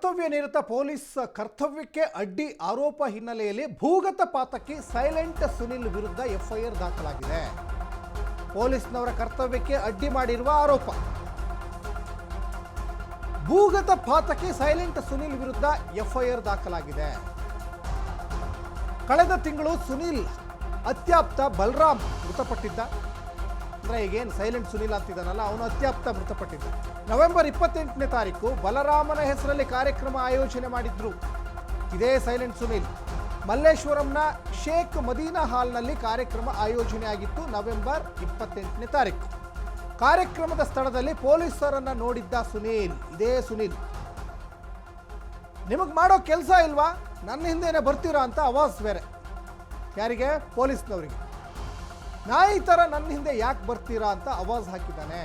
ಕರ್ತವ್ಯ ನಿರತ ಪೊಲೀಸ್ ಕರ್ತವ್ಯಕ್ಕೆ ಅಡ್ಡಿ ಆರೋಪ ಹಿನ್ನೆಲೆಯಲ್ಲಿ ಭೂಗತ ಪಾತಕಿ ಸೈಲೆಂಟ್ ಸುನಿಲ್ ವಿರುದ್ಧ ಎಫ್ಐಆರ್ ದಾಖಲಾಗಿದೆ. ಪೊಲೀಸ್ನವರ ಕರ್ತವ್ಯಕ್ಕೆ ಅಡ್ಡಿ ಮಾಡಿರುವ ಆರೋಪ. ಭೂಗತ ಪಾತಕಿ ಸೈಲೆಂಟ್ ಸುನಿಲ್ ವಿರುದ್ಧ ಎಫ್ಐಆರ್ ದಾಖಲಾಗಿದೆ. ಕಳೆದ ತಿಂಗಳು ಸುನಿಲ್ ಅತ್ಯಾಪ್ತ ಬಲರಾಮ್ ಮೃತಪಟ್ಟಿದ್ದ. ಅಂದರೆ ಈಗೇನು ಸೈಲೆಂಟ್ ಸುನಿಲ್ ಅಂತಿದ್ದಾನಲ್ಲ, ಅವನು ಅತ್ಯಾಪ್ತ ಮೃತಪಟ್ಟಿದ್ದ. ನವೆಂಬರ್ 28ನೇ ತಾರೀಕು ಬಲರಾಮನ ಹೆಸರಲ್ಲಿ ಕಾರ್ಯಕ್ರಮ ಆಯೋಜನೆ ಮಾಡಿದ್ರು ಇದೇ ಸೈಲೆಂಟ್ ಸುನಿಲ್. ಮಲ್ಲೇಶ್ವರಂನ ಶೇಖ್ ಮದೀನಾ ಹಾಲ್ನಲ್ಲಿ ಕಾರ್ಯಕ್ರಮ ಆಯೋಜನೆ ಆಗಿತ್ತು ನವೆಂಬರ್ 28ನೇ ತಾರೀಕು. ಕಾರ್ಯಕ್ರಮದ ಸ್ಥಳದಲ್ಲಿ ಪೊಲೀಸರನ್ನ ನೋಡಿದ್ದ ಸುನೀಲ್, ಇದೇ ಸುನೀಲ್, ನಿಮಗೆ ಮಾಡೋ ಕೆಲಸ ಇಲ್ವಾ, ನನ್ನ ಹಿಂದೆನೇ ಬರ್ತೀರಾ ಅಂತ ಆವಾಜ್ ಬೇರೆ. ಯಾರಿಗೆ? ಪೊಲೀಸ್ನವರಿಗೆ. ನಾಯಿ ಥರ ನನ್ನ ಹಿಂದೆ ಯಾಕೆ ಬರ್ತೀರಾ ಅಂತ ಆವಾಜ್ ಹಾಕಿದ್ದಾನೆ.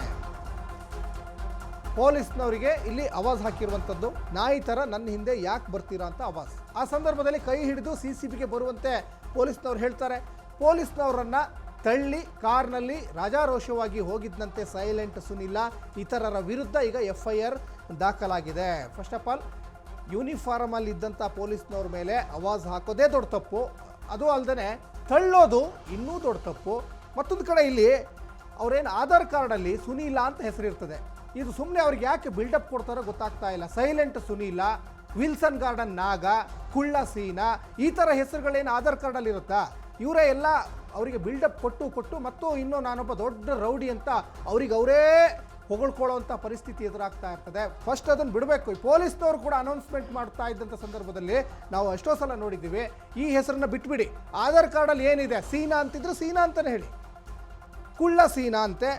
ಪೊಲೀಸ್ನವರಿಗೆ ಇಲ್ಲಿ ಆವಾಜ್ ಹಾಕಿರುವಂಥದ್ದು, ನಾಯಿ ಥರ ನನ್ನ ಹಿಂದೆ ಯಾಕೆ ಬರ್ತೀರಾ ಅಂತ ಆವಾಜ್. ಆ ಸಂದರ್ಭದಲ್ಲಿ ಕೈ ಹಿಡಿದು CCBಗೆ ಬರುವಂತೆ ಪೊಲೀಸ್ನವ್ರು ಹೇಳ್ತಾರೆ. ಪೊಲೀಸ್ನವರನ್ನ ತಳ್ಳಿ ಕಾರ್ನಲ್ಲಿ ರಾಜಾರೋಷವಾಗಿ ಹೋಗಿದ್ದಂತೆ ಸೈಲೆಂಟ್ ಸುನಿಲ. ಇತರರ ವಿರುದ್ಧ ಈಗ FIR ದಾಖಲಾಗಿದೆ. ಫಸ್ಟ್ ಆಫ್ ಆಲ್ ಯೂನಿಫಾರ್ಮಲ್ಲಿ ಇದ್ದಂಥ ಪೊಲೀಸ್ನವ್ರ ಮೇಲೆ ಆವಾಜ್ ಹಾಕೋದೇ ದೊಡ್ಡ ತಪ್ಪು, ಅದು ಅಲ್ಲದೆ ತಳ್ಳೋದು ಇನ್ನೂ ದೊಡ್ಡ ತಪ್ಪು. ಮತ್ತೊಂದು ಕಡೆ ಇಲ್ಲಿ ಅವರೇನು ಆಧಾರ್ ಕಾರ್ಡಲ್ಲಿ ಸುನೀಲ ಅಂತ ಹೆಸರಿರ್ತದೆ. ಇದು ಸುಮ್ಮನೆ ಅವ್ರಿಗೆ ಯಾಕೆ ಬಿಲ್ಡಪ್ ಕೊಡ್ತಾರೋ ಗೊತ್ತಾಗ್ತಾ ಇಲ್ಲ. ಸೈಲೆಂಟ್ ಸುನೀಲ, ವಿಲ್ಸನ್ ಗಾರ್ಡನ್ ನಾಗ, ಕುಳ್ಳ ಸೀನಾ, ಈ ಥರ ಹೆಸರುಗಳೇನು ಆಧಾರ್ ಕಾರ್ಡಲ್ಲಿ ಇರುತ್ತಾ? ಇವರೇ ಎಲ್ಲ ಅವರಿಗೆ ಬಿಲ್ಡಪ್ ಕೊಟ್ಟು ಮತ್ತು ಇನ್ನೂ ನಾನೊಬ್ಬ ದೊಡ್ಡ ರೌಡಿ ಅಂತ ಅವ್ರಿಗೆ ಅವರೇ ಹೊಗಳ್ಕೊಳ್ಳೋವಂಥ ಪರಿಸ್ಥಿತಿ ಎದುರಾಗ್ತಾ ಇರ್ತದೆ. ಫಸ್ಟ್ ಅದನ್ನು ಬಿಡಬೇಕು. ಪೊಲೀಸ್ನವರು ಕೂಡ ಅನೌನ್ಸ್ಮೆಂಟ್ ಮಾಡ್ತಾ ಇದ್ದಂಥ ಸಂದರ್ಭದಲ್ಲಿ ನಾವು ಎಷ್ಟೋ ಸಲ ನೋಡಿದ್ದೀವಿ, ಈ ಹೆಸರನ್ನ ಬಿಟ್ಬಿಡಿ, ಆಧಾರ್ ಕಾರ್ಡಲ್ಲಿ ಏನಿದೆ ಸೀನಾ ಅಂತಿದ್ರೆ ಸೀನಾ ಅಂತಲೇ ಹೇಳಿ, ಕುಳ್ಳ ಸೀನಾ ಅಂತೆ,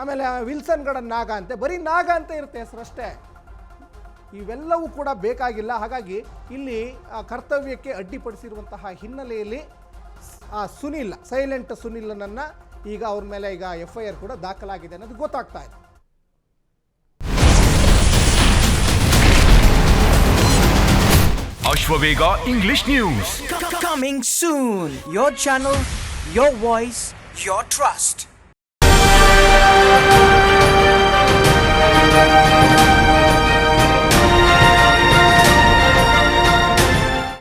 ಆಮೇಲೆ ವಿಲ್ಸನ್ ಗಾರ್ಡನ್ ನಾಗ ಅಂತೆ, ಬರೀ ನಾಗ ಅಂತ ಇರುತ್ತೆ ಹೆಸರಷ್ಟೇ. ಇವೆಲ್ಲವೂ ಕೂಡ ಬೇಕಾಗಿಲ್ಲ. ಹಾಗಾಗಿ ಇಲ್ಲಿ ಕರ್ತವ್ಯಕ್ಕೆ ಅಡ್ಡಿಪಡಿಸಿರುವಂತಹ ಹಿನ್ನೆಲೆಯಲ್ಲಿ ಸುನಿಲ್, ಸೈಲೆಂಟ್ ಸುನಿಲನನ್ನು ಈಗ ಅವ್ರ ಮೇಲೆ ಈಗ FIR ಕೂಡ ದಾಖಲಾಗಿದೆ ಅನ್ನೋದು ಗೊತ್ತಾಗ್ತಾ ಇದೆ. Ashwavega English News coming soon. Your channel, your voice, your trust.